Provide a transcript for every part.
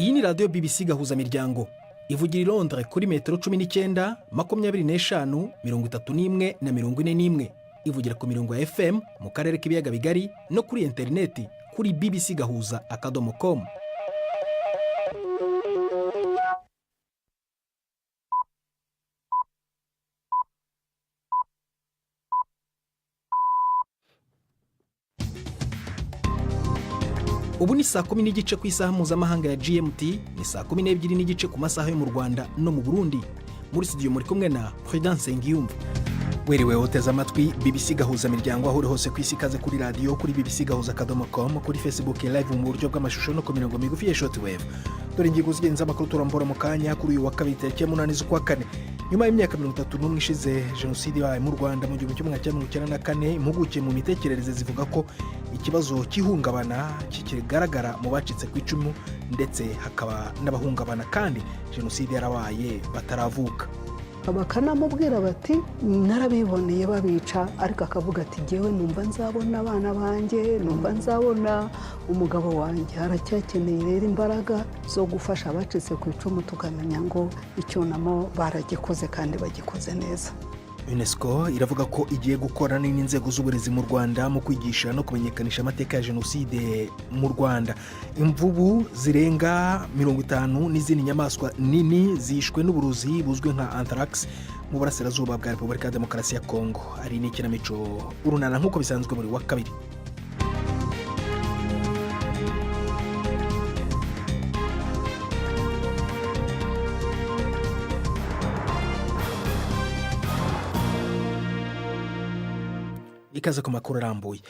Iyi ni radiyo BBC gahuza miryango ivugira i Londres kuri metero 19, 25, 31 na 41. Ivugira ku mirongo ya FM mu karere k'ibiyaga bigari no kuri interineti kuri bbcgahuza.com. Ubu ni saa 10 n'igice ku isaha mpuzamahanga ya GMT, ni saa 12 n'igice ku masaha yo mu Rwanda no mu Burundi. Muri studio muri kumwe na Prudence Ngiyumva. Weriwe uteze amatwi BBC gahuza miryango aho uri hose ku isi, kaze kuri radio kuri bbcgahuza.com, kuri Facebook live mu buryo bw'amashusho no ku mirongo migufi ya shortwave. Dore ingingo z'ingenzi amakuru turambora mu kanya kuri uyu wa kabiri tariki 8 z'ukwa kane. Nyuma y'imyaka 31 ishize jenoside yabaye mu Rwanda mu 1994, impuguke mu mitekerereze zivuga ko ikibazo cy'ihungabana kikigaragara mu bacitse ku icumu, ndetse hakaba n'abahungabana kandi jenoside yarabaye bataravuka. Bakanamubwira bati narabiboneye babica, ariko akavuga ati jyewe numva nzabona abana banjye, numva nzabona umugabo wanjye. Haracyakeneye rero imbaraga zo gufasha abacitse ku icumu, tukamenya ngo icyunamo baragikoze kandi bagikoze neza. UNESCO iravuga ko igiye gukorana n'inzego z'uburezi mu Rwanda mu kwigisha no kumenyekanisha amateka ya jenoside mu Rwanda. Imvubu zirenga 50 n'izindi nyamaswa nini zishwe n'uburozi buzwi nka anthrax mu burasirazuba bwa Repubulika ya Demokarasi ya Kongo. Ari n'ikinamico urunana nk'uko bisanzwe buri wa kabiri. Ikaze ku makuru arambuye.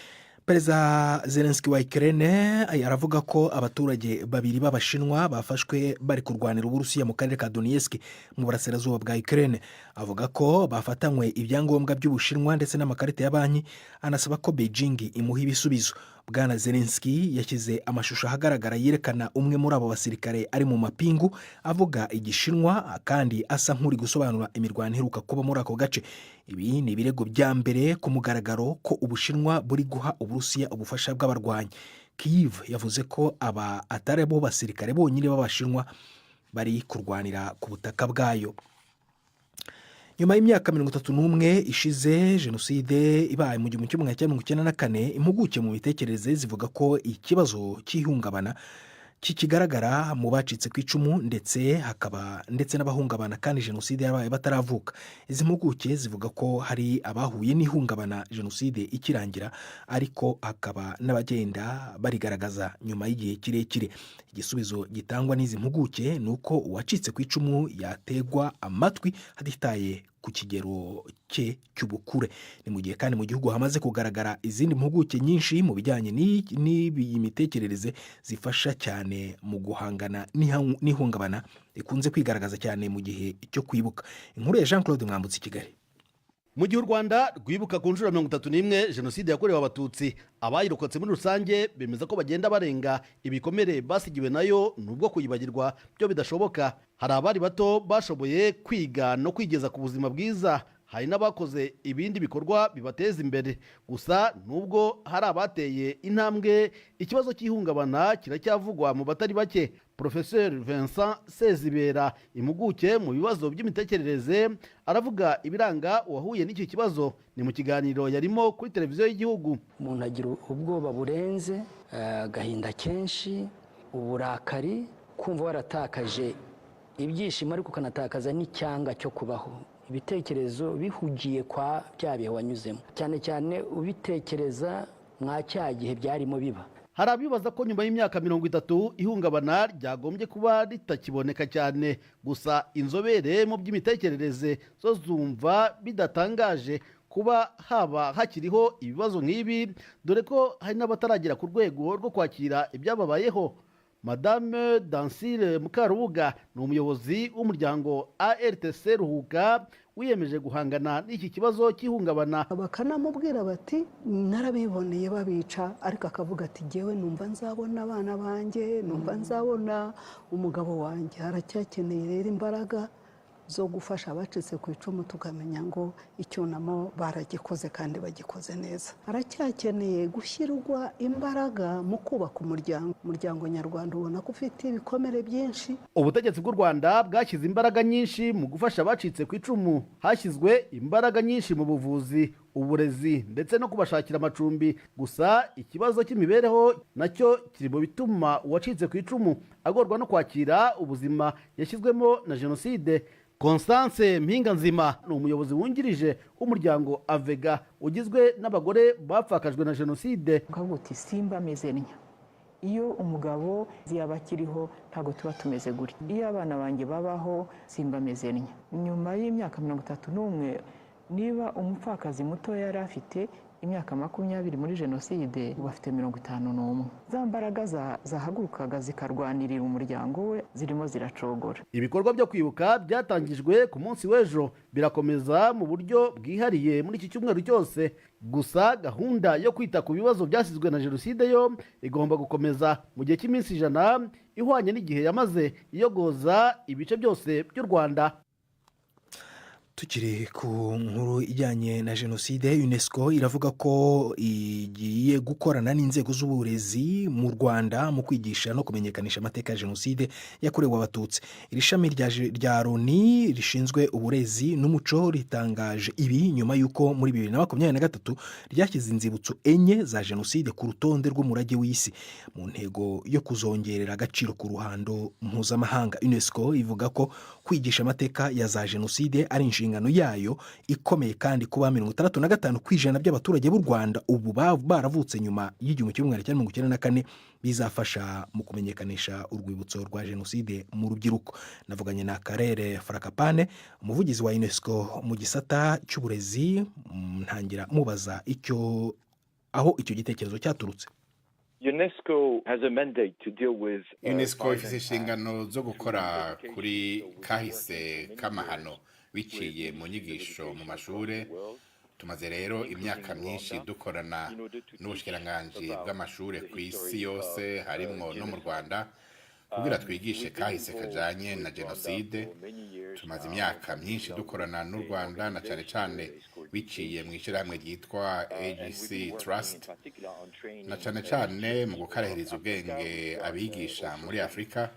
Perezida Zelensky wa Ukraine aravuga ko abaturage babiri b'Abashinwa bafashwe bari kurwanira Uburusiya mu karere ka Donetsk mu burasirazuba bwa Ukraine. Avuga ko bafatanywe ibyangombwa by'Ubushinwa ndetse n'amakarita ya banki, anasaba ko Beijing imuha ibisubizo. Bwana Zelensky yashyize amashusho ahagaragara yerekana umwe muri abo basirikare ari mu mapingu avuga Igishinwa kandi asa nk'uri gusobanura imirwano iheruka kuba muri ako gace. Ibi ni ibirego bya mbere ku mugaragaro ko Ubushinwa buri guha Uburusiya ubufasha bw'abarwanyi. Kyiv yavuze ko aba atari bo basirikare bonyine b'Abashinwa bari kurwanira ku butaka bwayo. Nyuma y'imyaka 31 ishize jenoside ibaye mu 1994, impuguke mu mitekerereze zivuga ko ikibazo cy'ihungabana kikigaragara mu bacitse ku icumu, ndetse n'abahungabana kandi jenoside yabaye bataravuka. Izi mpuguke zivuga ko hari abahuye n'ihungabana jenoside ikirangira, ariko hakaba n'abagenda barigaragaza nyuma y'igihe kirekire. Igisubizo gitangwa n'izi mpuguke ni uko uwacitse ku icumu yategwa amatwi hatitaye ku kigero cye cy'ubukure. Ni mu gihe kandi mu gihugu hamaze kugaragara izindi mpuguke nyinshi mu bijyanye n'iyi mitekerereze zifasha cyane mu guhangana n'ihungabana rikunze kwigaragaza cyane mu gihe cyo kwibuka. Inkuru ya Jean Claude Mwambutsi, Kigali. Mu gihe u Rwanda rwibuka ku nshuro 31 jenoside yakorewe Abatutsi, abayirokotse muri rusange bemeza ko bagenda barenga ibikomere basigiwe nayo, nubwo kuyibagirwa byo bidashoboka. Hari abari bato bashoboye kwiga no kwigeza ku buzima bwiza, hari n'abakoze ibindi bikorwa bibateza imbere. Gusa nubwo hari abateye intambwe, ikibazo cy'ihungabana kiracyavugwa mu batari bake. Professeur Vincent Sezibera, impuguke mu bibazo by'imitekerereze, aravuga ibiranga uwahuye n'iki kibazo. Ni mu kiganiro yarimo kuri televiziyo y'igihugu. Umuntu agira ubwoba burenze, gahinda kenshi, uburakari, kumva waratakaje ibyishimo ariko ukanatakaza n'icyanga cyo kubaho. Ibitekerezo bihugiye kwa bya bihe wanyuzemo, cyane cyane ubitekereza mwa cya gihe byarimo biba. Hari abibaza ko nyuma y'imyaka 30 ihungabana ryagombye kuba ritakiboneka cyane. Gusa inzobere mu by'imitekerereze zo zumva bidatangaje kuba haba hakiriho ibibazo nk'ibi, dore ko hari n'abataragera ku rwego rwo kwakira ibyababayeho. Madame Dansile Mukarubuga ni umuyobozi w'umuryango ARTC Ruhuka wiyemeje guhangana n'iki kibazo cy'ihungabana. Bakanamubwira bati narabiboneye babica, ariko akavuga ati jyewe numva nzabona abana banjye, numva nzabona umugabo wanjye. Haracyakeneye rero imbaraga zo gufasha abacitse ku icumu, tukamenya ngo icyunamo baragikoze kandi bagikoze neza. Aracyakeneye gushyirwa imbaraga mu kubaka umuryango nyarwanda. Ubona ko ufite ibikomere byinshi. Ubutegetsi bw'u Rwanda bwashyize imbaraga nyinshi mu gufasha abacitse ku icumu. Hashyizwe imbaraga nyinshi mu buvuzi, uburezi ndetse no kubashakira amacumbi. Gusa ikibazo cy'imibereho nacyo kiri mu bituma uwacitse ku icumu agorwa no kwakira ubuzima yashyizwemo na jenoside. Constance Mpinganzima ni umuyobozi wungirije w'umuryango Avega ugizwe n'abagore bapfakajwe na jenoside. Ukavuga uti simba ameze ntya, iyo umugabo yaba akiriho ntabwo tuba tumeze gutya, iyo abana banjye babaho simba ameze ntya. Nyuma y'imyaka 31, niba umupfakazi muto yari afite imyaka 20 muri jenoside, ubu afite 51. Za mbaraga zahagurukaga zikarwanirira umuryango we zirimo ziracogora. Ibikorwa byo kwibuka byatangijwe ku munsi w'ejo birakomeza mu buryo bwihariye muri iki cyumweru cyose. Gusa gahunda yo kwita ku bibazo byasizwe na jenoside yo igomba gukomeza mu gihe cy'iminsi 100 ihwanye n'igihe yamaze iyogoza ibice byose by'u Rwanda. Tukiri ku nkuru ijyanye na jenoside, UNESCO iravuga ko igiye gukorana n'inzego z'uburezi mu Rwanda mu kwigisha no kumenyekanisha amateka ya jenoside yakorewe abatutsi. Iri shami rya Loni rishinzwe uburezi n'umuco ritangaje ibi nyuma y'uko muri 2023 ryashyize inzibutso 4 za jenoside ku rutonde rw'umurage w'isi mu ntego yo kuzongerera agaciro ku ruhando mpuzamahanga. UNESCO ivuga ko kwigisha amateka ya za jenoside ari inshingano yayo ikomeye, kandi kuba 65% by'abaturage b'u Rwanda ubu baravutse nyuma y'1994 bizafasha mu kumenyekanisha urwibutso rwa jenoside mu rubyiruko. Navuganye na Karere Farakapane, umuvugizi wa UNESCO mu gisata cy'uburezi, ntangira mubaza aho icyo gitekerezo cyaturutse. UNESCO ifite inshingano zo gukora kuri kahise k'amahano biciye mu nyigisho mu mashuri. Tumaze rero imyaka myinshi dukorana n'ubushikiranganje bw'amashuri ku isi yose harimo no mu Rwanda kugira twigishe kahise kajanye na jenoside. Tumaze imyaka myinshi dukorana n'u Rwanda na cyane biciye mu ishyirahamwe ryitwa AGC Trust, na cyane mu gukarahiriza ubwenge abigisha muri Afurika.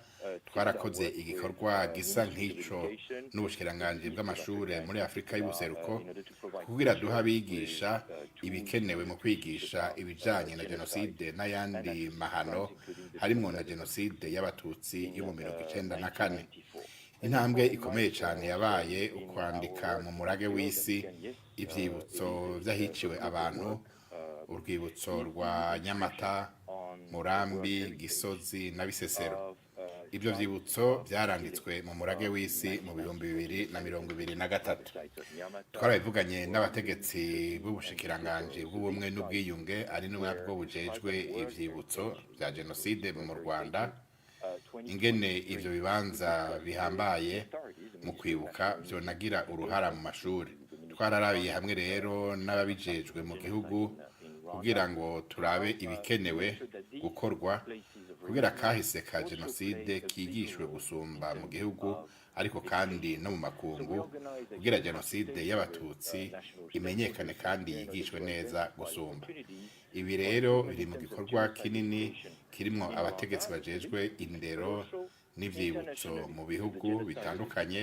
Twarakoze igikorwa gisa nk'ico n'ubushikiranganje bw'amashuri muri Afurika y'ubuseruko kugira duha abigisha ibikenewe mu kwigisha ibijanye na jenoside n'ayandi mahano harimo na jenoside y'abatutsi yo mu 1994. Intambwe ikomeye cyane yabaye ukwandika mu murage w'isi ivyibutso vyahiciwe abantu, urwibutso rwa Nyamata, Murambi, Gisozi na Bisesero. Ibyo vyibutso byaranditswe mu murage w'isi mu 2023. Twarabivuganye n'abategetsi b'ubushikiranganje bw'ubumwe n'ubwiyunge ari nabwo bujejwe ivyibutso bya jenoside mu Rwanda, ingene ivyo bibanza bihambaye mu kwibuka byonagira uruhara mu mashuri. Twararabiye hamwe rero n'ababijejwe mu gihugu kugira ngo turabe ibikenewe gukorwa kugira kahise ka jenoside kigishwe gusumba mu gihugu ariko kandi no mu makungu, kugira jenoside y'abatutsi imenyekane kandi yigishwe neza gusumba. Ibi rero biri mu gikorwa kinini kirimo abategetsi bajejwe indero n'ivyibutso mu bihugu bitandukanye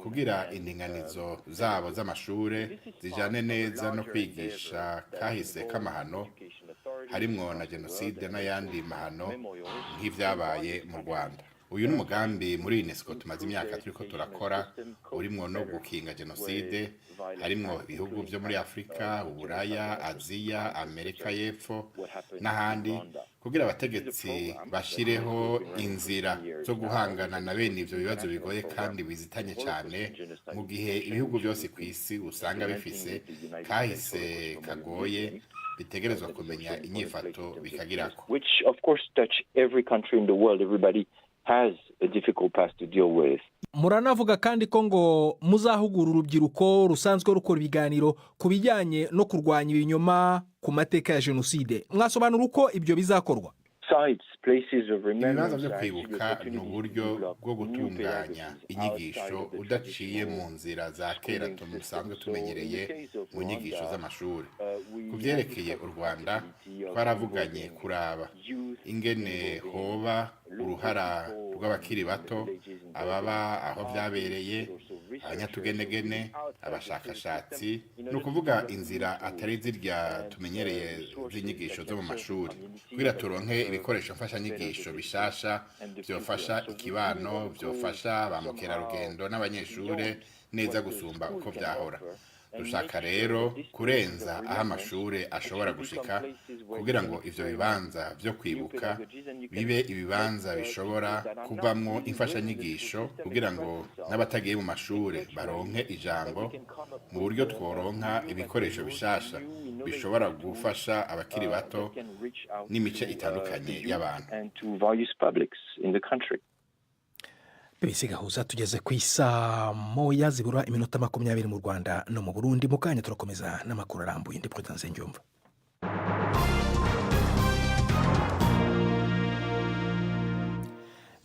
kugira indinganizo zabo z'amashure zijane neza no kwigisha kahise k'amahano harimwo na jenoside n'ayandi mahano nk'ivyabaye mu Rwanda. Uyu ni umugambi muri UNESCO tumaze imyaka turiko turakora urimwo no gukinga jenoside, harimwo ibihugu byo muri Afrika, Uburaya, Aziya, Amerika y'Epfo n'ahandi, kugira abategetsi bashireho inzira zo guhangana na bene ivyo bibazo bigoye kandi bizitanye cyane, mu gihe ibihugu byose ku isi usanga bifise kahise kagoye bitegerezwa kumenya inyifato bikagirako. Which of course touch every country in the world. Everybody has a difficult past to deal with. Muranavuga kandi ko ngo muzahugura urubyiruko rusanzwe rukora ibiganiro ku bijyanye no kurwanya ibinyoma ku mateka ya jenoside. Mwasobanura uko ibyo bizakorwa? sites, places of ibibanza remembrance byo are actually kwibuka ni opportunities to uburyo develop bwo new gutunganya pedagogies inyigisho outside of the udaciye mu traditional nzira za kera schooling system. dusanzwe So tumenyereye in the case of mu nyigisho Rwanda, z'amashuri we ku have byerekeye discussed u the rwanda possibility of twaravuganye involving kuraba youth, ingene involving hoba local uruhara people rw'abakiri in the bato villages, involving ababa aho artists, byabereye but also researchers. abanyatugenegene So outside the abashakashatsi system, in ni order to ukuvuga develop inzira new atari tools zirya and, tumenyereye resources z'inyigisho that zo mu can serve the mashuri community, kugira that turonke can serve ibikoresho better mfashanyigisho the bishasha and the byofasha future. So we ikibano want to go byofasha ba somehow mukerarugendo n'abanyeshure beyond neza what the gusumba school uko can byahora offer, and dushaka make rero sure that these kurenza places of aho amashure ashobora actually become gushika places where kugira you ngo can ivyo experiment bibanza vyo new kwibuka pedagogies and you can bibe ibibanza let, bishobora people that are not kuvamwo really imfashanyigisho within the school kugira system ngo express themselves n'abatagiye mu mashure in such baronke ways that ijambo we can come up mu with, buryo tworonka new ibikoresho materials, bishasha new innovative bishobora tools, gufasha abakiri bato that can reach out n'imice to, itandukanye the youth y'abantu. and to various publics in the country. BBC Gahuza tugeze ku isaa moya zibura iminota 20 mu Rwanda no mu Burundi. Mu kanya turakomeza n'amakuru arambuye. Ndi Prudence Ngyumva.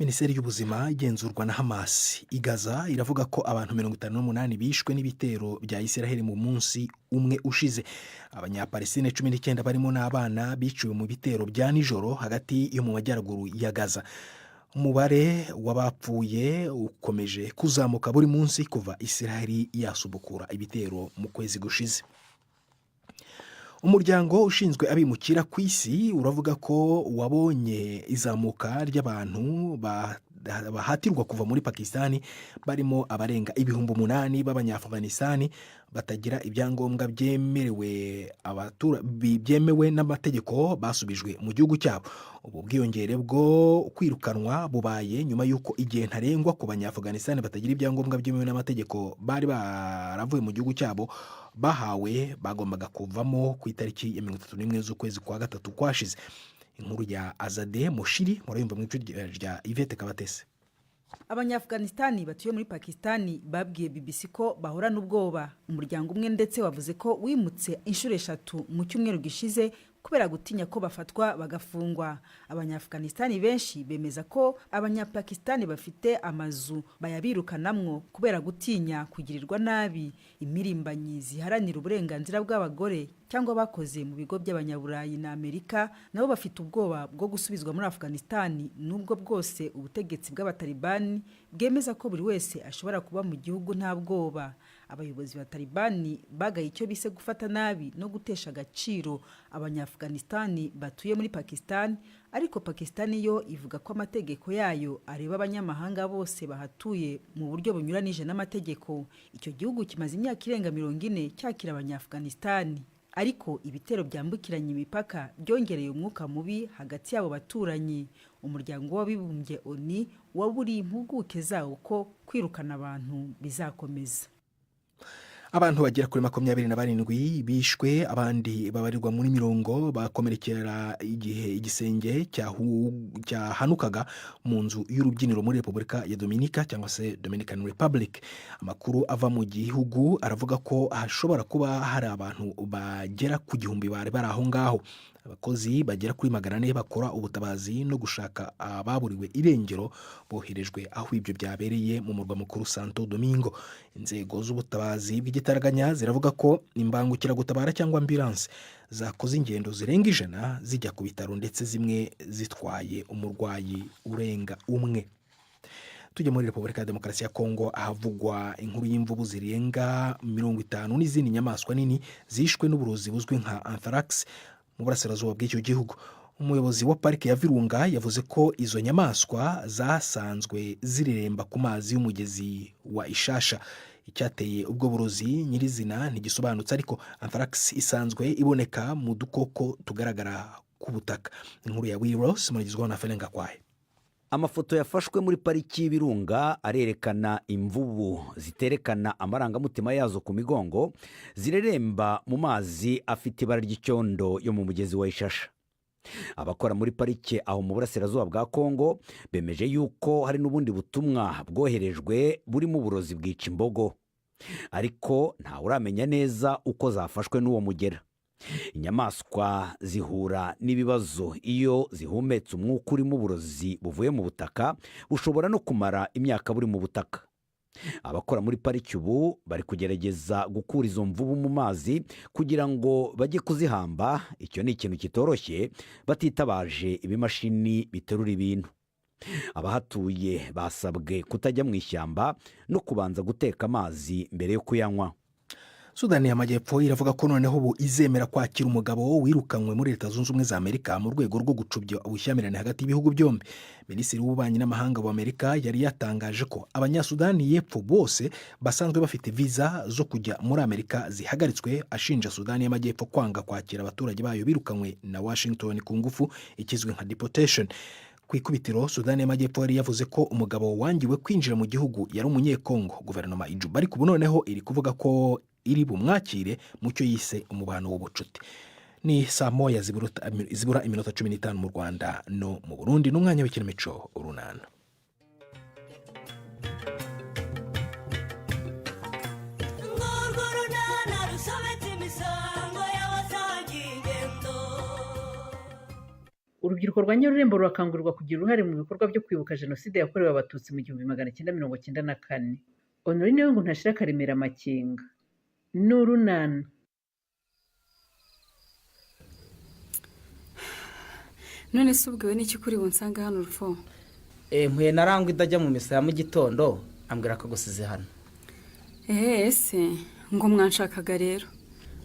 Minisiteri y'ubuzima igenzurwa na Hamas i Gaza iravuga ko abantu 58 bishwe n'ibitero bya Israel mu munsi umwe ushize. Abanyapalestine 19 barimo n'abana biciwe mu bitero bya nijoro hagati yo mu majyaruguru ya Gaza. Umubare w'abapfuye ukomeje kuzamuka buri munsi kuva Israel yasubukura ibitero mu kwezi gushize. Umuryango ushinzwe abimukira ku isi uravuga ko wabonye izamuka ry'abantu bahatirwa kuva muri Pakistani barimo abarenga 8,000 b'Abanyafghanistan batagira ibyangombwa byemewe n'amategeko basubijwe mu gihugu cyabo. Ubu bwiyongere bwo kwirukanwa bubaye nyuma y'uko igihe ntarengwa ku Banyafghanistan batagira ibyangombwa byemewe n'amategeko bari baravuye mu gihugu cyabo bahawe bagombaga kuvamo ku itariki ya 31 z'ukwezi kwa gatatu kwashize. Inkuru ya Azade Mushiri murayumva mu ijwi rya Yvette Kabatese. Abanyafghanistan batuye muri Pakistani babwiye BBC ko bahorana ubwoba. Umuryango umwe ndetse wavuze ko wimutse inshuro 3 mu cyumweru gishize kubera gutinya ko bafatwa bagafungwa. Abanyafghanistan benshi bemeza ko Abanyapakistani bafite amazu bayabirukanamwo kubera gutinya kugirirwa nabi. Imirimbanyi ziharanira uburenganzira bw'abagore cyangwa bakoze mu bigo by'Abanyaburayi na Amerika nabo bafite ubwoba bwo gusubizwa muri Afghanistan, nubwo bwose ubutegetsi bw'Abatalibani bwemeza ko buri wese ashobora kuba mu gihugu nta bwoba. Abayobozi ba Talibani bagaye icyo bise gufata nabi no gutesha agaciro Abanyafghanistan batuye muri Pakistan, ariko Pakistan yo ivuga ko amategeko yayo areba abanyamahanga bose bahatuye mu buryo bunyuranije n'amategeko. Icyo gihugu kimaze imyaka irenga 40 cyakira Abanyafghanistan, ariko ibitero byambukiranya imipaka byongereye umwuka mubi hagati yabo baturanyi. Umuryango w'abibumbye ONU waburiye impuguke zawo ko kwirukana abantu bizakomeza. Abantu bagera kuri 27 bishwe, abandi babarirwa muri 40 bakomerekera igihe igisenge cyahanukaga mu nzu y'urubyiniro muri Repubulika ya Dominika cyangwa se Dominican Republic. Amakuru ava mu gihugu aravuga ko hashobora kuba hari abantu bagera ku 1000 bari aho ngaho. Abakozi bagera kuri 400 bakora ubutabazi no gushaka ababuriwe irengero boherejwe aho ibyo byabereye mu murwa mukuru Santo Domingo. Inzego z'ubutabazi bw'igitaraganya ziravuga ko imbangukiragutabara cyangwa ambulance zakoze ingendo zirenga 100 zijya ku bitaro, ndetse zimwe zitwaye umurwayi urenga umwe. Tujye muri Repubulika ya Demokarasi ya Kongo ahavugwa inkuru y'imvubu zirenga 50 n'izindi nyamaswa nini zishwe n'uburozi buzwi nka anthrax mu burasirazuba bw'icyo gihugu. Umuyobozi wa parike ya Virunga yavuze ko izo nyamaswa zasanzwe zireremba ku mazi y'umugezi wa Ishasha. Icyateye ubwo burozi nyirizina ntigisobanutse, ariko anthrax isanzwe iboneka mu dukoko tugaragara ku butaka. Inkuru ya Wiros muragizwaho na Felenga Kwaye. Amafoto yafashwe muri pariki y'Ibirunga arerekana imvubu ziterekana amarangamutima yazo ku migongo zireremba mu mazi afite ibara ry'icyondo yo mu mugezi wa Ishasha. Abakora muri parike aho mu burasirazuba bwa Kongo bemeje yuko hari n'ubundi butumwa bwoherejwe burimo uburozi bwica imbogo, ariko nta uramenya neza uko zafashwe n'uwo mugera. inyamaswa zihura n'ibibazo iyo zihumetse umwuka urimo uburozi buvuye mu butaka bushobora no kumara imyaka buri mu butaka. Abakora muri pariki ubu bari kugerageza gukura izo mvubu mu mazi kugira ngo bajye kuzihamba. Icyo ni ikintu kitoroshye batitabaje ibimashini biterura ibintu. Abahatuye basabwe kutajya mu ishyamba no kubanza guteka amazi mbere yo kuyanywa. Sudani y'Amajyepfo iravuga ko noneho ubu izemera kwakira umugabo wirukanywe muri Leta Zunze Ubumwe za Amerika mu rwego rwo gucubya ubushyamirane hagati y'ibihugu byombi. Minisitiri w'ububanyi n'amahanga wa Amerika yari yatangaje ko Abanyasudani y'Epfo bose basanzwe bafite viza zo kujya muri Amerika zihagaritswe, ashinja Sudani y'Amajyepfo kwanga kwakira abaturage bayo birukanywe na Washington ku ngufu, ikizwe nka deportation. Ku ikubitiro, Sudani y'Amajyepfo yari yavuze ko umugabo wangiwe kwinjira mu gihugu yari umunyekongo. Guverinoma ijuba ariko ubu noneho iri kuvuga ko iri bumwakire mu cyo yise umubano w'ubucuti. Ni saa moya zibura iminota 15 mu Rwanda no mu Burundi. N'umwanya w'ikinamico urunana. Urubyiruko rwa Nyarurembo rurakangurirwa kugira uruhare mu bikorwa byo kwibuka Jenoside yakorewe Abatutsi mu 1994. Honorine ngo ntashira Karemera Makinga. N'urunana. None se ubwiwe n'iki kuri bunsanga hano Rufo? Mpuye narangwa idajya mu misa ya mu gitondo ambwira ko gusize hano. Ese ngo mwanshakaga rero.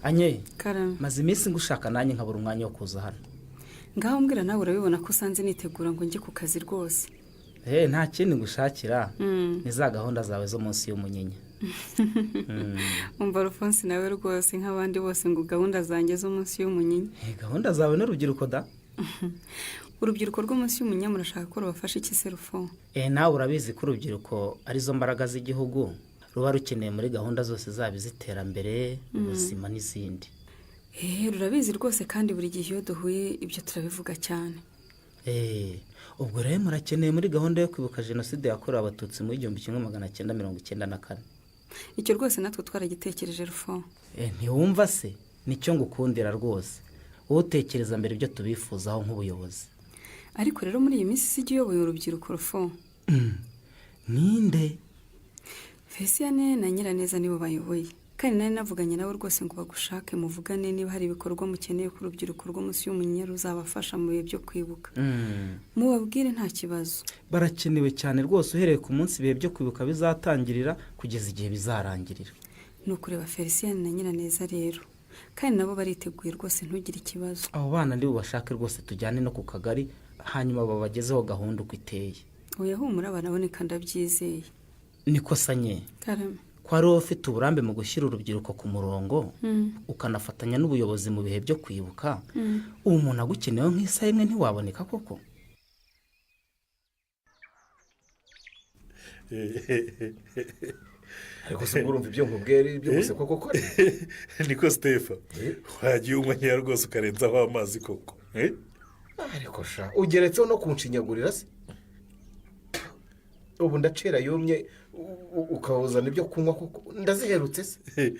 Anye, Karame. maze iminsi ngushaka nanjye nkabura umwanya wo kuza hano. Ngaho mbwira nawe urabibona ko usanze nitegura ngo njye ku kazi rwose. Nta kindi ngushakira. Ni za gahunda zawe zo munsi y'umunyinya. Umva Rufonsi nawe rwose nk'abandi bose ngo gahunda zanjye zo munsi y'umunyinya. Gahunda zawe n'urubyiruko da? Urubyiruko rwo munsi y'umunya murashaka ko rubafasha iki se Rufo? Nawe urabizi ko urubyiruko arizo mbaraga z'igihugu ruba rukeneye muri gahunda zose zaba iz'iterambere, ubuzima n'izindi. Rurabizi rwose kandi buri gihe iyo duhuye ibyo turabivuga cyane. Ubwo rero murakeneye muri gahunda yo kwibuka Jenoside yakorewe Abatutsi mu 1994. Icyo rwose natwe twaragitekereje Rufo. Ntiwumva se nicyo ngukundira rwose. Utekereza mbere ibyo tubifuzaho nk'ubuyobozi. Ariko rero muri iyi minsi sijye uyoboye urubyiruko Rufo. Ninde? Fesiyane na Nyiraneza nibo bayoboye. Kandi nari navuganye nawe rwose ngo bagushake muvugane niba hari ibikorwa mukeneye ku rubyiruko rwo munsi y'umunya ruzabafasha mu bihe byo kwibuka. Mubabwire nta kibazo. Barakenewe cyane rwose uhereye ku munsi ibihe byo kwibuka bizatangirira kugeza igihe bizarangirira. Ni ukureba Felicien na Nyiraneza rero. Kandi nabo bariteguye rwose ntugire ikibazo. Abo bana ndi bubashake rwose tujyane no ku kagari hanyuma babagezeho gahunda uko iteye. Oya humura baraboneka ndabyizeye. Niko sanye. Karame. Kwa rero ufite uburambe mu gushyira urubyiruko ku murongo ukanafatanya n'ubuyobozi mu bihe byo kwibuka ubu umuntu agukenewe nk'isaha imwe ntiwaboneka koko. Ariko se urumva ibyo nkubwira ibyo gusa koko kore niko Stefa wagiye umwanya rwose ukarenzaho amazi koko ariko sha ugeretseho no kunshinyagurira se ubu ndacera yumye ukawuzana ibyo kunywa kuko ndaziherutse se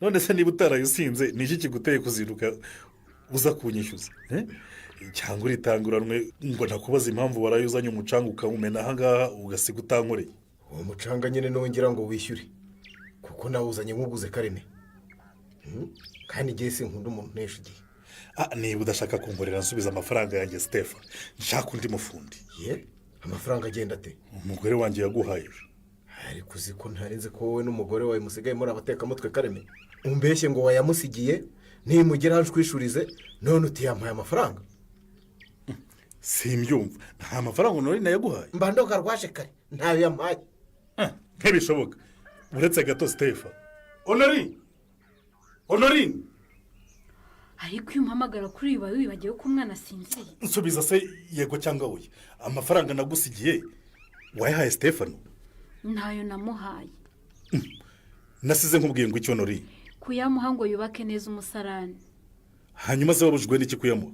none se niba utarayusinze ni iki kiguteye kuzinduka uza kunyishyuza cyangwa uritanguranwe ngo nakubaza impamvu warayuzanye umucanga ukamumena ahangaha ugasiga utankoreye. Uwo mucanga nyine nongera ngo wishyure kuko nawuzanye nkuguze Kareme kandi igihe sinkunda umuntu nesha igihe. Niba udashaka kumborera nsubiza amafaranga yanjye Stefa nshaka undi mufundi. Amafaranga agenda ate? Umugore wanjye yaguhaye. Ariko uzi ko ntarenze ko wowe n'umugore wawe musigaye muri abatekamutwe Kareme umbeshye ngo wayamusigiye nimugera haje kwishurize none utiyampaye amafaranga. Simbyumva nta mafaranga none nayaguhaye. Mbandoka rwaje kare ntayo yampaye. Ntibishoboka uretse gato Stefa. Honorine ariko iyo umpamagara kuri ibi wibagiwe ko umwana asinziriye. Nsubiza se yego cyangwa oya amafaranga nagusigiye wayahaye Stefano? Ntayo namuhaye. Nasize nkubwiye ngo icyo Honorine kuyamuha ngo yubake neza umusarani. Hanyuma se wabujwe n'iki kuyamuha?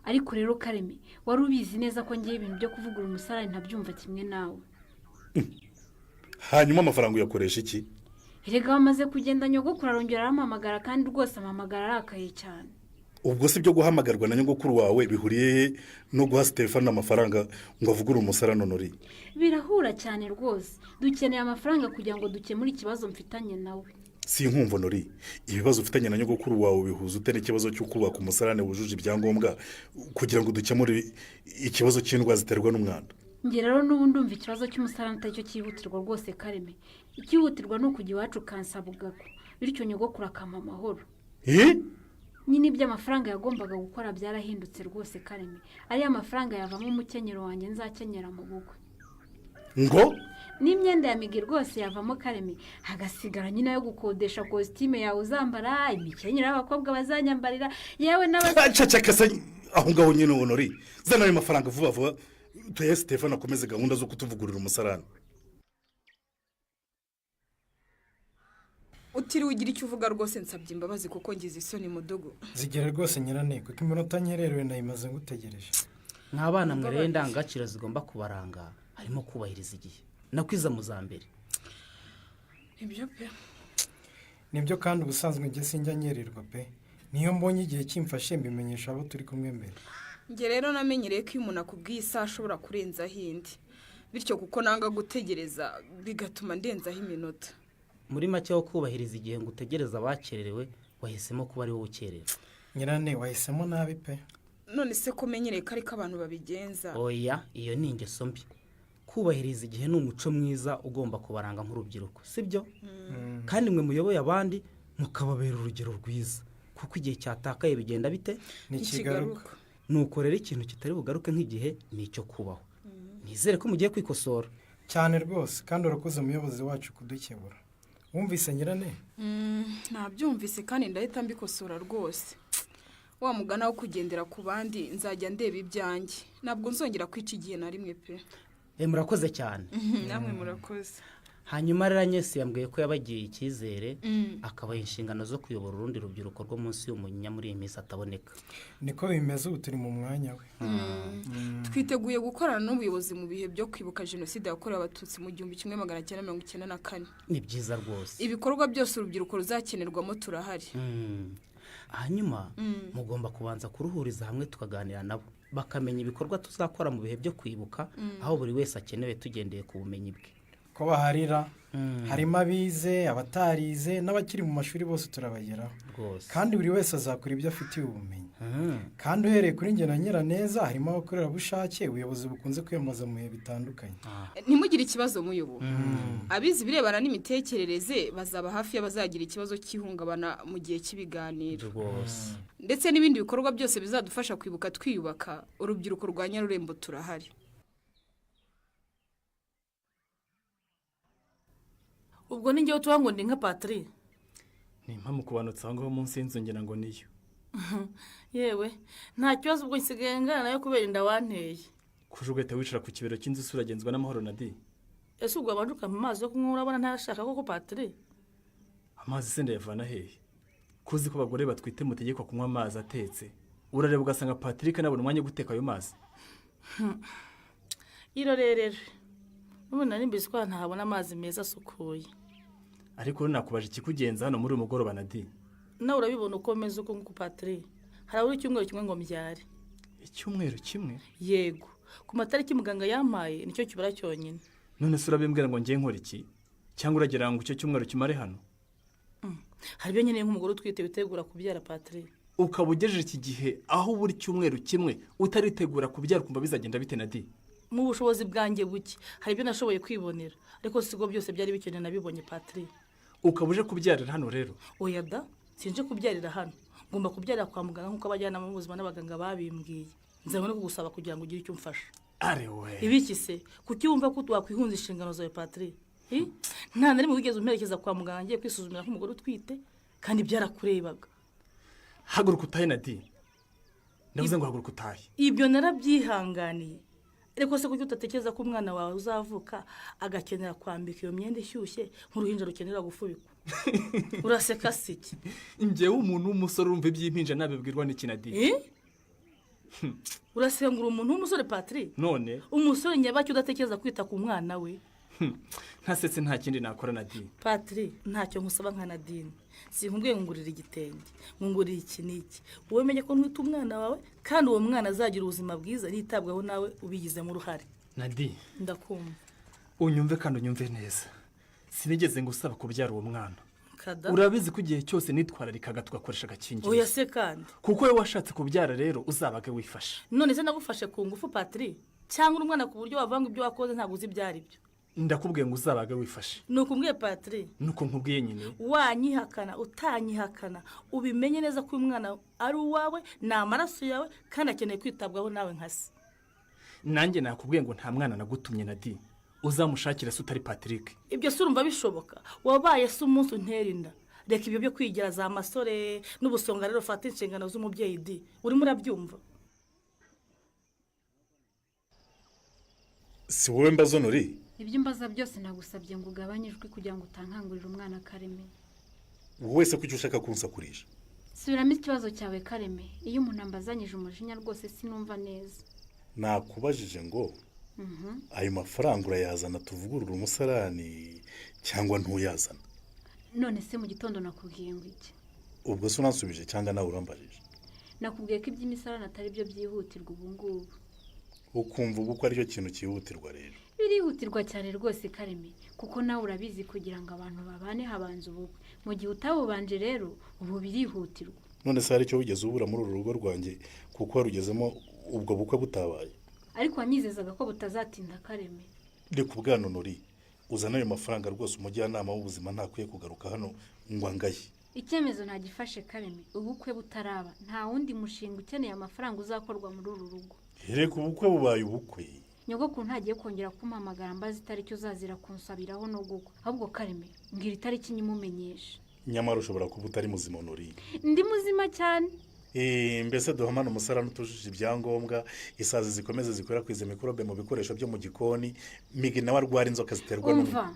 Ariko rero Kareme wari ubizi neza ko ngiye ibintu byo kuvugura umusarani ntabyumva kimwe nawe. Hanyuma amafaranga uyakoresha iki? Erega wamaze kugenda nyogokuru arongera arampamagara kandi rwose amamagara arakaye cyane. ubwo si byo guhamagarwa na nyogokuru wawe bihuriye no guha Stefano amafaranga ngo avugure umusarane Honori? birahura cyane rwose, dukeneye amafaranga kugira ngo dukemure ikibazo mfitanye nawe. Si nkumva Honori, ibibazo ufitanye na nyogokuru wawe bihuza ute n'ikibazo cyo kubaka umusarane wujuje ibyangombwa kugira ngo dukemure ikibazo cy'indwara ziterwa n'umwanda? Njye rero n'ubu ndumva ikibazo cy'umusarane atari cyo cyihutirwa rwose Kareme. Ikihutirwa ni ukujya iwacu kansabugako, bityo nyogokuru akampa amahoro. Nyine iby'amafaranga yagombaga gukora byarahindutse rwose Kareme. Ariya mafaranga yavamo umukenyero wanjye nzakenyera mu bukwe. Ngo n'imyenda ya Migi rwose yavamo Kareme, hagasigara nyine yo gukodesha kositime yawe uzambara, imikenyero y'abakobwa bazanyambarira, yewe cacakasa aho ngaho nyine Honori. Zana ayo mafaranga vuba vuba tuye Stefano akomeze gahunda zo kutuvugurira umusarane. utiriwe ugira icyo uvuga rwose nsabye imbabazi kuko ngize isoni mudugu. Zigera rwose nyirane kuko iminota nkererewe nayimaze ngutegereje. nk'abana mwereye indangagaciro zigomba kubaranga harimo kubahiriza igihe nakwiza mu za mbere. Ibyo pe nibyo kandi ubusanzwe njye sinjya nyererwa pe, niyo mbonye igihe kimfashe mbimenyesha abo turi kumwe mbere. njye rero namenyereye ko iyo umuntu akubwiye isaha ashobora kurenzaho indi, bityo kuko nanga gutegereza bigatuma ndenzaho iminota. muri make wo kubahiriza igihe ngo utegereze abakererewe wahisemo kuba ari wowe ukerewe. Nyirane wahisemo nabi pe. none se ko menyereye ko ariko abantu babigenza? Oya, iyo ni ingeso mbi. Kubahiriza igihe ni umuco mwiza ugomba kubaranga nk'urubyiruko, sibyo? Kandi mwe muyoboye abandi mukababera urugero rwiza, kuko igihe cyatakaye bigenda bite? Nikigaruka. Nuko rero ikintu kitari bugaruke nk'igihe ni icyo kubaho. Nizere ko mugiye kwikosora. Cyane rwose, kandi urakoze umuyobozi wacu kudukebura. Wumvise nyirane? Nabyumvise kandi ndahita mbikosora rwose. Wa mugana wo kugendera ku bandi nzajya ndeba ibyanjye, ntabwo nzongera kwica igihe na rimwe pe. Murakoze cyane. Namwe murakoze. Hanyuma rero Agnes yambwiye ko yabagiye icyizere akabaha inshingano zo kuyobora urundi rubyiruko rwo munsi y'umunya muri iyi minsi ataboneka. Niko bimeze, ubu turi mu mwanya we. Twiteguye gukorana n'ubuyobozi mu bihe byo kwibuka jenoside yakorewe abatutsi mu 1994. Ni byiza rwose. Ibikorwa byose urubyiruko ruzakenerwamo turahari. Hanyuma mugomba kubanza kuruhuriza hamwe tukaganira nabo bakamenya ibikorwa tuzakora mu bihe byo kwibuka aho buri wese akenewe tugendeye ku bumenyi bwe. Ko baharira harimo abize, abatarize n'abakiri mu mashuri bose turabageraho. Kandi buri wese azakora ibyo afitiye ubumenyi. Kandi uhereye kuri njye na Nyiraneza harimo abakorerabushake ubuyobozi bukunze kwiyamamaza mu bihe bitandukanye. Ntimugire ikibazo muyobo. Abizi birebana n'imitekerereze bazaba hafi y'abazagira ikibazo cy'ihungabana mu gihe cy'ibiganiro. Ndetse n'ibindi bikorwa byose bizadufasha kwibuka twiyubaka, urubyiruko rwa Nyarurembo turahari. Ubwo ninjye utuwa ngo ndi nka Patri. Ni impamvu kubanutse aho ngaho munsi y'inzu ngira ngo niyo. Yewe nta kibazo ubwo nsigaye ngana nayo kubera inda wanteye. Kujugeta wicara ku kibero cy'inzu suragenzwa n'amahoro Nadi. Ese ubwo abanduka mu mazi yo kunywa urabona ntashaka koko Patri. Amazi se ndayavana hehe? Kuzi ko abagore batwite mutegekwa kunywa amazi atetse. Urareba ugasanga Patrick nabona umwanya guteka ayo mazi. Irorerere. Ubu nari mbizi ko ntabona amazi meza asukuye. Ariko nakubaje ikikugenza hano muri umugoroba Nadi. Na urabibona uko meze uko nko Patri. Harabura icyumweru kimwe ngo mbyare. Icyumweru kimwe? Yego. Ku matariki muganga yampaye nicyo kibara cyonyine. None se urabimbwira ngo ngiye nkora iki? Cyangwa uragira ngo icyo cyumweru kimare hano? Hari byo nyine nk'umugore utwite bitegura kubyara Patri. Ukabugejeje iki gihe aho buri cyumweru kimwe utaritegura kubyara kumva bizagenda bite Nadi? Mu bushobozi bwanjye buke hari byo nashoboye kwibonera, ariko sigo byose byari bikeneye nabibonye Patri. Ukabuje kubyarira hano rero? Oya da, sinje kubyarira hano. Ngomba kubyarira kwa muganga nkuko abajyana mu buzima n'abaganga babimbwiye. Nzabone no kugusaba kugira ngo ugire icyo umfasha. Are we. Ibiki se? Kuki wumva ko twakwihunza inshingano zawe Patri? Nta nari mu bigeze umperekeza kwa muganga ngiye kwisuzumira nk'umugore utwite kandi byarakurebaga. Haguruka utahe Nadi. Ndavuze ngo haguruka utahe. Ibyo narabyihanganiye. Ariko se kuki utatekereza ko umwana wawe uzavuka agakenera kwambika iyo myenda ishyushye nk'uruhinja rukenera gufubikwa? Uraseka siki? Njyewe umuntu w'umusore urumva iby'impinja nabibwirwa n'iki Nadi? Urasengura umuntu w'umusore Patri? None umusore nyabaki udatekereza kwita ku mwana we? ntasetse nta kindi nakora Nadine. Patri ntacyo nkusaba nka Nadine, sinkubwiye ngurira igitenge ngurira iki n'iki, wowe menye ko ntwita umwana wawe kandi uwo mwana azagira ubuzima bwiza yitabwaho nawe ubigizemo uruhare. Nadine Ndakumva. unyumve kandi unyumve neza, sinigeze ngusaba kubyara uwo mwana. Kada. Urabizi ko igihe cyose nitwararikaga tugakoresha agakingirizo. Oya se kandi. Kuko wowe washatse kubyara rero uzabage wifashe. None se nagufashe ku ngufu Patri, cyangwa umwana ku buryo wavanga ibyo wakoze ntabwo uzi byari byo. Ndakubwiye ngo uzabage wifashe. Nukumbwiye Patri. Nuko nkubwiye nyine. Wanyihakana utanyihakana ubimenye neza ko umwana ari uwawe ni amaraso yawe kandi akeneye kwitabwaho nawe nkase. Nanjye nakubwiye ngo nta mwana nagutumye Nadine, uzamushakira se utari Patrick. Ibyo se urumva bishoboka? Wabaye se umunsi untera inda. Reka ibyo byo kwigira za masore n'ubusonga rero fata inshingano z'umubyeyi di. Urimo urabyumva? Si wowe mbazo Nori? Ibyo mbaza byose nagusabye ngo ugabanye ijwi kugira ngo utankangurira umwana Kareme. Wowe se kuki ushaka kunsakurisha? Subiramo ikibazo cyawe Kareme. Iyo umuntu ambazanyije umujinya rwose sinumva neza. Nakubajije ngo ayo mafaranga urayazana tuvugurura umusarani cyangwa ntuyazana? None se mu gitondo nakubwiye ngo iki? Ubwo se unansubije cyangwa nawe urambajije? Nakubwiye ko iby'imisarani atari byo byihutirwa ubu ngubu. Ukumva ubu ko aricyo kintu cyihutirwa rero? Birihutirwa cyane rwose Kareme, kuko nawe urabizi kugira ngo abantu babane habanza ubukwe. Mu gihe utabubanje rero ubu birihutirwa. None se hari icyo wigeze ubura muri uru rugo rwanjye kuko warugezemo ubwo bukwe butabaye? Ariko wanyizezaga ko butazatinda Kareme. Reka ubwana Nori, uzana ayo mafaranga rwose umujyanama w'ubuzima ntakwiye kugaruka hano ngo angaye. Icyemezo ntagifashe Kareme, ubukwe butaraba nta wundi mushinga ukeneye amafaranga uzakorwa muri uru rugo. Reka ubukwe bubaye ubukwe. Nyogokuru ntagiye kongera kumpamagara mbaza itariki uzazira kunsabiraho no gukwa. Ahubwo Kareme, mbwira itariki nyimumenyesha. Nyamara ushobora kuba utari muzima Nori. Ndi muzima cyane. Mbese duhamana umusarani utujuje ibyangombwa, isazi zikomeze zikwirakwiza mikorobe mu bikoresho byo mu gikoni, Migi nawe arwara inzoka ziterwa Umva,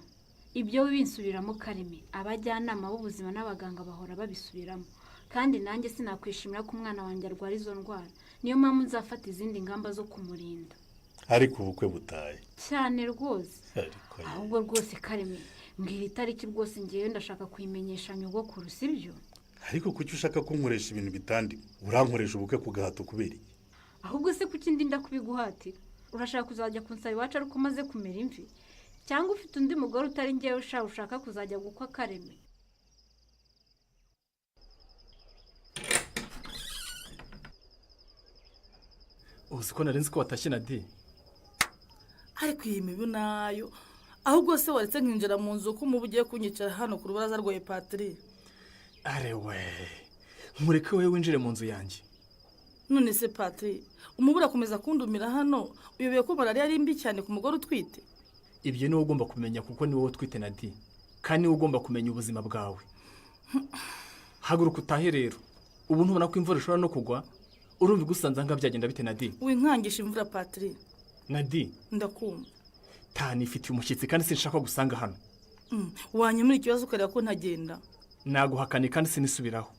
ibyo winsubiramo Kareme, abajyanama b'ubuzima n'abaganga bahora babisubiramo. Kandi nanjye sinakwishimira ko umwana wanjye arwara izo ndwara. Niyo mpamvu nzafata izindi ngamba zo kumurinda. Ariko ubukwe butaye cyane rwose. Ahubwo rwose Kareme, mbwira itariki rwose ngiye ndashaka kuyimenyesha nyogokuru sibyo? Ariko kuki ushaka kunkoresha ibintu bitandi? Urankoresha ubukwe ku gahato kubera iki? Ahubwo se kuki ndinda kubiguhatira? Urashaka kuzajya kunsaba iwacu ariko umaze kumera imvi? Cyangwa ufite undi mugore utari ngewe ushaka kuzajya gukwa Kareme? Uzi ko narinzi ko watashye Nadine. Ariko iyi mibi nayo ahubwo se waretse nkinjira mu nzu ko umubu ugiye kunyicara hano ku rubaraza rwawe Patri. Arewe, mureke wewe winjire mu nzu yanjye. None se Patri, umubu urakomeza kundumira hano, uyobeye ko malaria ari mbi cyane ku mugore utwite? Ibyo niwe ugomba kumenya kuko niwe utwite Nadine, kandi niwe ugomba kumenya ubuzima bwawe. Haguruka utahe rero, ubu ntubona ko imvura ishobora no kugwa? Urumva gusanza nga byagenda bite Nadine? Winkangisha imvura Patri. Nadine, ndakumva. Tani ifite umushyitsi kandi sinshaka gusanga hano. Wanyemura ikibazo ukareba ko ntagenda. Naguhakane kandi sinisubiraho.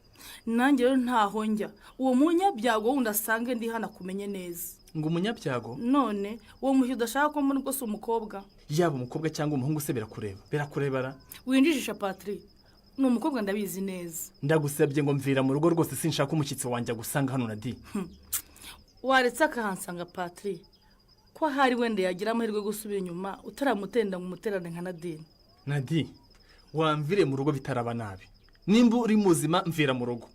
Nanjye rero ntaho njya. Uwo munyabyago wundi asange ndi hana kumenye neza. Ngo umunyabyago? None uwo muhi udashaka ko mbona rwose umukobwa. Yaba umukobwa cyangwa umuhungu se birakureba. Birakurebara. Winjijisha Patri. Ni umukobwa ndabizi neza. Ndagusabye ngo mvira mu rugo rwose sinshaka umushyitsi wanjye gusanga hano Nadine. Waretse akahansanga Patri. Ko hari wende yagira amahirwe gusubira inyuma utaramutenda mu muterane nka Nadine. Nadine, wamvire mu rugo bitaraba nabi. Nimba uri muzima mvira mu rugo.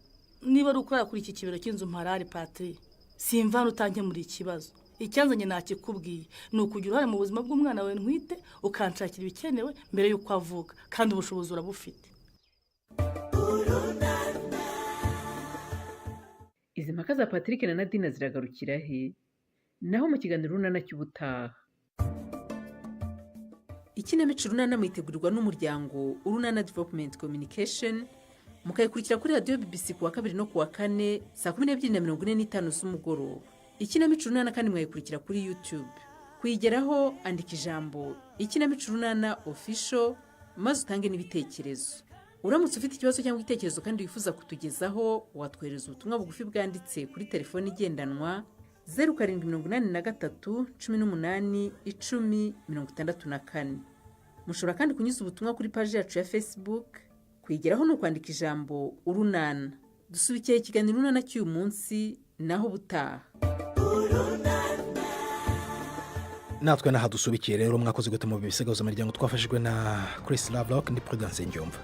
Niba ari ukora kuri iki kibero cy'inzu mparari Patri, simva nutanke muri ikibazo. Icyanzanye nakikubwiye ni ukugira uruhare mu buzima bw'umwana wawe ntwite ukanshakira ibikenewe mbere y'uko avuka kandi ubushobozi urabufite. Izi mpaka za Patrick na Nadine ziragarukira he? Naho mu kiganiro runana cy'ubutaha. Ikinamico runana mwitegurirwa n'umuryango Urunana Development Communication, mukayikurikira kuri radio BBC kuwa 2 no kuwa 4 saa 12:45 z'umugoroba. Ikinamico runana kandi mwayikurikira kuri YouTube. Kuyigeraho andika ijambo Ikinamico runana official maze utange n'ibitekerezo. Uramutse ufite ikibazo cyangwa igitekerezo kandi wifuza kutugezaho, watwohereza ubutumwa bugufi bwanditse kuri telefone igendanwa 0783 18 10 64. mushobora kandi kunyuza ubutumwa kuri paji yacu ya Facebook. Kwigeraho ni ukwandika ijambo urunana. Dusubikiye ikiganiro urunana cy'uyu munsi naho ubutaha. natwe naha dusubikiye rero mwakoze gute mu bisigazo imiryango twafashijwe na Chris Lovelock ndi Prudence Njyumva.